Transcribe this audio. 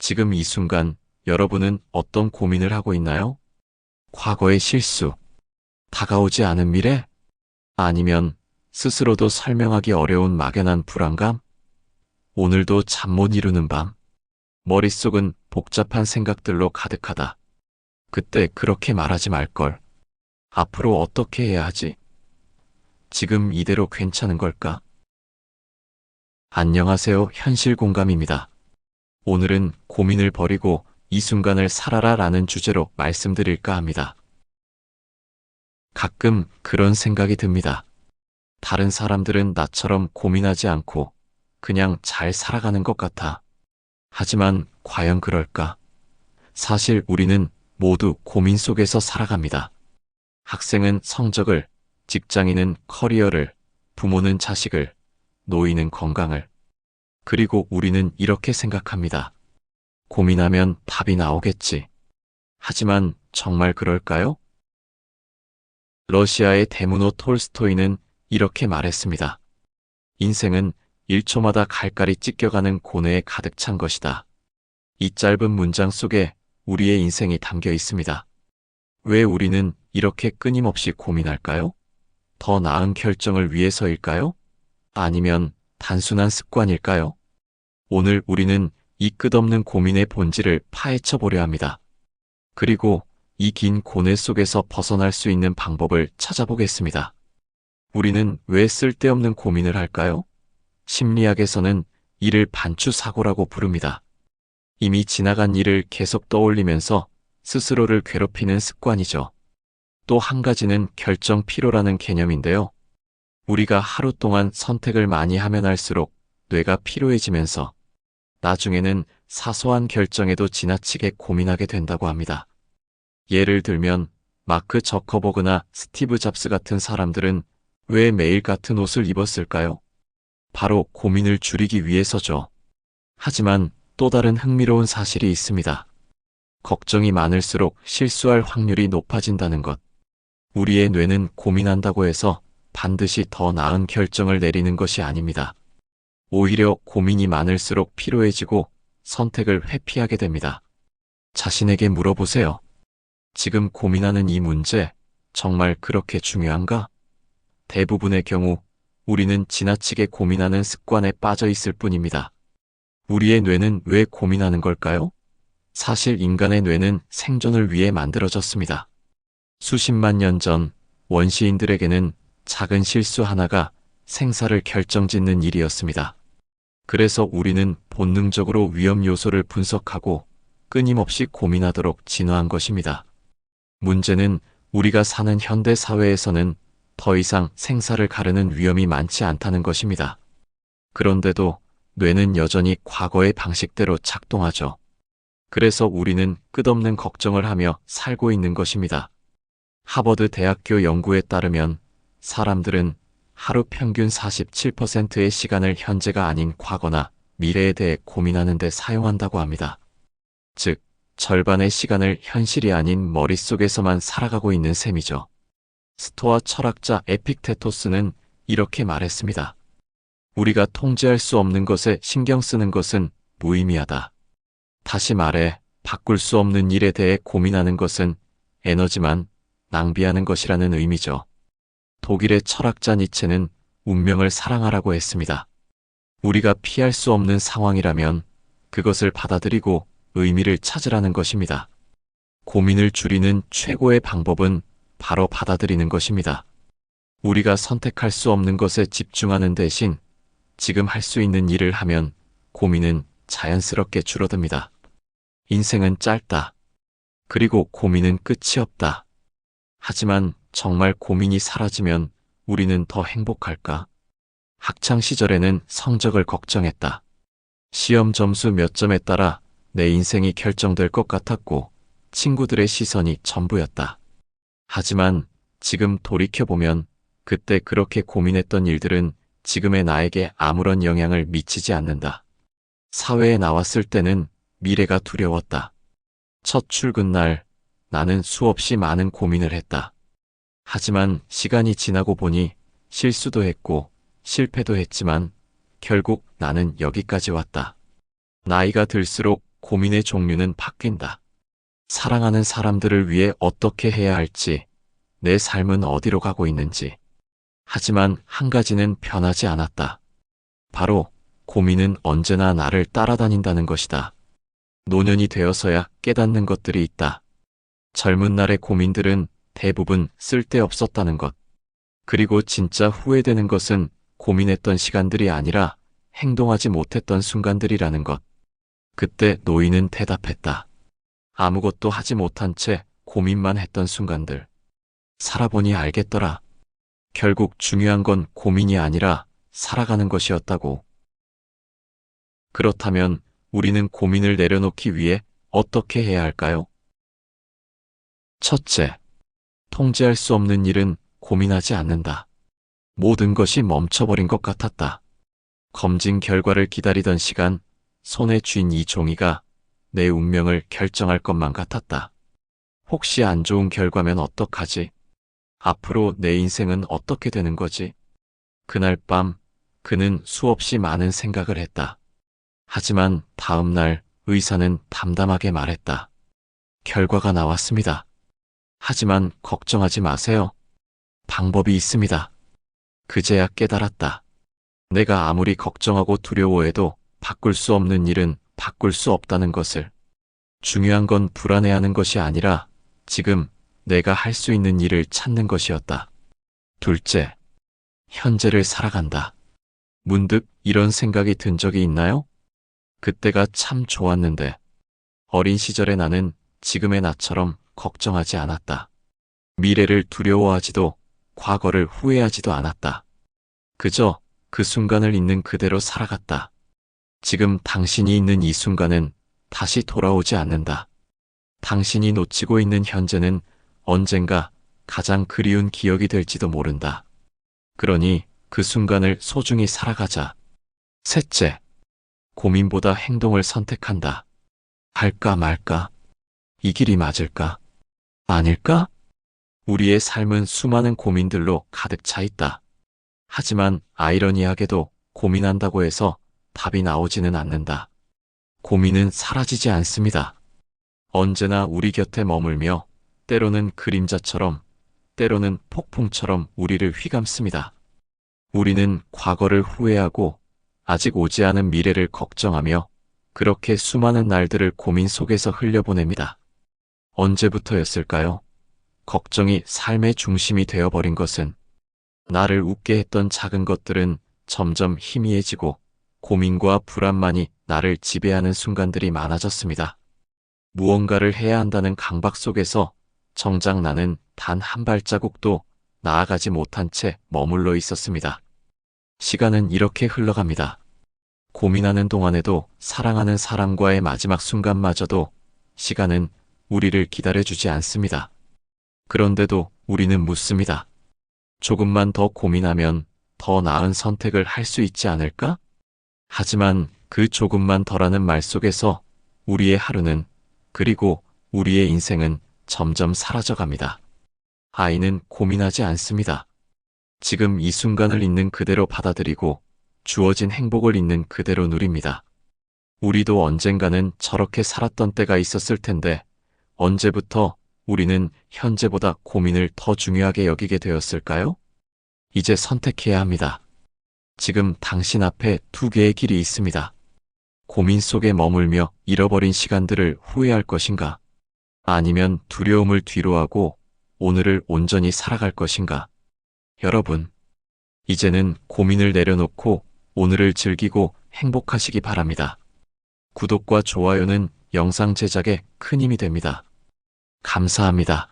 지금 이 순간 여러분은 어떤 고민을 하고 있나요? 과거의 실수, 다가오지 않은 미래? 아니면 스스로도 설명하기 어려운 막연한 불안감? 오늘도 잠 못 이루는 밤. 머릿속은 복잡한 생각들로 가득하다. 그때 그렇게 말하지 말걸. 앞으로 어떻게 해야 하지? 지금 이대로 괜찮은 걸까? 안녕하세요. 현실 공감입니다. 오늘은 고민을 버리고 이 순간을 살아라 라는 주제로 말씀드릴까 합니다. 가끔 그런 생각이 듭니다. 다른 사람들은 나처럼 고민하지 않고 그냥 잘 살아가는 것 같아. 하지만 과연 그럴까? 사실 우리는 모두 고민 속에서 살아갑니다. 학생은 성적을, 직장인은 커리어를, 부모는 자식을, 노인은 건강을. 그리고 우리는 이렇게 생각합니다. 고민하면 답이 나오겠지. 하지만 정말 그럴까요? 러시아의 데무노 톨스토이는 이렇게 말했습니다. 인생은 1초마다 갈갈이 찢겨가는 고뇌에 가득 찬 것이다. 이 짧은 문장 속에 우리의 인생이 담겨 있습니다. 왜 우리는 이렇게 끊임없이 고민할까요? 더 나은 결정을 위해서일까요? 아니면 단순한 습관일까요? 오늘 우리는 이 끝없는 고민의 본질을 파헤쳐 보려 합니다. 그리고 이 긴 고뇌 속에서 벗어날 수 있는 방법을 찾아보겠습니다. 우리는 왜 쓸데없는 고민을 할까요? 심리학에서는 이를 반추사고라고 부릅니다. 이미 지나간 일을 계속 떠올리면서 스스로를 괴롭히는 습관이죠. 또 한 가지는 결정 피로라는 개념인데요. 우리가 하루 동안 선택을 많이 하면 할수록 뇌가 피로해지면서 나중에는 사소한 결정에도 지나치게 고민하게 된다고 합니다. 예를 들면 마크 저커버그나 스티브 잡스 같은 사람들은 왜 매일 같은 옷을 입었을까요? 바로 고민을 줄이기 위해서죠. 하지만 또 다른 흥미로운 사실이 있습니다. 걱정이 많을수록 실수할 확률이 높아진다는 것. 우리의 뇌는 고민한다고 해서 반드시 더 나은 결정을 내리는 것이 아닙니다. 오히려 고민이 많을수록 피로해지고 선택을 회피하게 됩니다. 자신에게 물어보세요. 지금 고민하는 이 문제 정말 그렇게 중요한가? 대부분의 경우 우리는 지나치게 고민하는 습관에 빠져 있을 뿐입니다. 우리의 뇌는 왜 고민하는 걸까요? 사실 인간의 뇌는 생존을 위해 만들어졌습니다. 수십만 년 전 원시인들에게는 작은 실수 하나가 생사를 결정짓는 일이었습니다. 그래서 우리는 본능적으로 위험 요소를 분석하고 끊임없이 고민하도록 진화한 것입니다. 문제는 우리가 사는 현대 사회에서는 더 이상 생사를 가르는 위험이 많지 않다는 것입니다. 그런데도 뇌는 여전히 과거의 방식대로 작동하죠. 그래서 우리는 끝없는 걱정을 하며 살고 있는 것입니다. 하버드 대학교 연구에 따르면 사람들은 하루 평균 47%의 시간을 현재가 아닌 과거나 미래에 대해 고민하는 데 사용한다고 합니다. 즉, 절반의 시간을 현실이 아닌 머릿속에서만 살아가고 있는 셈이죠. 스토아 철학자 에픽테토스는 이렇게 말했습니다. 우리가 통제할 수 없는 것에 신경 쓰는 것은 무의미하다. 다시 말해, 바꿀 수 없는 일에 대해 고민하는 것은 에너지만 낭비하는 것이라는 의미죠. 독일의 철학자 니체는 운명을 사랑하라고 했습니다. 우리가 피할 수 없는 상황이라면 그것을 받아들이고 의미를 찾으라는 것입니다. 고민을 줄이는 최고의 방법은 바로 받아들이는 것입니다. 우리가 선택할 수 없는 것에 집중하는 대신 지금 할 수 있는 일을 하면 고민은 자연스럽게 줄어듭니다. 인생은 짧다. 그리고 고민은 끝이 없다. 하지만 정말 고민이 사라지면 우리는 더 행복할까? 학창 시절에는 성적을 걱정했다. 시험 점수 몇 점에 따라 내 인생이 결정될 것 같았고 친구들의 시선이 전부였다. 하지만 지금 돌이켜보면 그때 그렇게 고민했던 일들은 지금의 나에게 아무런 영향을 미치지 않는다. 사회에 나왔을 때는 미래가 두려웠다. 첫 출근 날 나는 수없이 많은 고민을 했다. 하지만 시간이 지나고 보니 실수도 했고 실패도 했지만 결국 나는 여기까지 왔다. 나이가 들수록 고민의 종류는 바뀐다. 사랑하는 사람들을 위해 어떻게 해야 할지, 내 삶은 어디로 가고 있는지. 하지만 한 가지는 변하지 않았다. 바로 고민은 언제나 나를 따라다닌다는 것이다. 노년이 되어서야 깨닫는 것들이 있다. 젊은 날의 고민들은 대부분 쓸데없었다는 것. 그리고 진짜 후회되는 것은 고민했던 시간들이 아니라 행동하지 못했던 순간들이라는 것. 그때 노인은 대답했다. 아무것도 하지 못한 채 고민만 했던 순간들. 살아보니 알겠더라. 결국 중요한 건 고민이 아니라 살아가는 것이었다고. 그렇다면 우리는 고민을 내려놓기 위해 어떻게 해야 할까요? 첫째, 통제할 수 없는 일은 고민하지 않는다. 모든 것이 멈춰버린 것 같았다. 검진 결과를 기다리던 시간, 손에 쥔 이 종이가 내 운명을 결정할 것만 같았다. 혹시 안 좋은 결과면 어떡하지? 앞으로 내 인생은 어떻게 되는 거지? 그날 밤, 그는 수없이 많은 생각을 했다. 하지만 다음 날 의사는 담담하게 말했다. 결과가 나왔습니다. 하지만 걱정하지 마세요. 방법이 있습니다. 그제야 깨달았다. 내가 아무리 걱정하고 두려워해도 바꿀 수 없는 일은 바꿀 수 없다는 것을. 중요한 건 불안해하는 것이 아니라 지금 내가 할 수 있는 일을 찾는 것이었다. 둘째, 현재를 살아간다. 문득 이런 생각이 든 적이 있나요? 그때가 참 좋았는데. 어린 시절의 나는 지금의 나처럼 걱정하지 않았다. 미래를 두려워하지도 과거를 후회하지도 않았다. 그저 그 순간을 있는 그대로 살아갔다. 지금 당신이 있는 이 순간은 다시 돌아오지 않는다. 당신이 놓치고 있는 현재는 언젠가 가장 그리운 기억이 될지도 모른다. 그러니 그 순간을 소중히 살아가자. 셋째, 고민보다 행동을 선택한다. 할까 말까? 이 길이 맞을까? 아닐까? 우리의 삶은 수많은 고민들로 가득 차 있다. 하지만 아이러니하게도 고민한다고 해서 답이 나오지는 않는다. 고민은 사라지지 않습니다. 언제나 우리 곁에 머물며 때로는 그림자처럼, 때로는 폭풍처럼 우리를 휘감습니다. 우리는 과거를 후회하고 아직 오지 않은 미래를 걱정하며 그렇게 수많은 날들을 고민 속에서 흘려보냅니다. 언제부터였을까요? 걱정이 삶의 중심이 되어버린 것은. 나를 웃게 했던 작은 것들은 점점 희미해지고 고민과 불안만이 나를 지배하는 순간들이 많아졌습니다. 무언가를 해야 한다는 강박 속에서 정작 나는 단 한 발자국도 나아가지 못한 채 머물러 있었습니다. 시간은 이렇게 흘러갑니다. 고민하는 동안에도 사랑하는 사람과의 마지막 순간마저도 시간은 우리를 기다려주지 않습니다. 그런데도 우리는 묻습니다. 조금만 더 고민하면 더 나은 선택을 할 수 있지 않을까? 하지만 그 조금만 더라는 말 속에서 우리의 하루는, 그리고 우리의 인생은 점점 사라져갑니다. 아이는 고민하지 않습니다. 지금 이 순간을 있는 그대로 받아들이고 주어진 행복을 있는 그대로 누립니다. 우리도 언젠가는 저렇게 살았던 때가 있었을 텐데 언제부터 우리는 현재보다 고민을 더 중요하게 여기게 되었을까요? 이제 선택해야 합니다. 지금 당신 앞에 두 개의 길이 있습니다. 고민 속에 머물며 잃어버린 시간들을 후회할 것인가? 아니면 두려움을 뒤로하고 오늘을 온전히 살아갈 것인가? 여러분, 이제는 고민을 내려놓고 오늘을 즐기고 행복하시기 바랍니다. 구독과 좋아요는 영상 제작에 큰 힘이 됩니다. 감사합니다.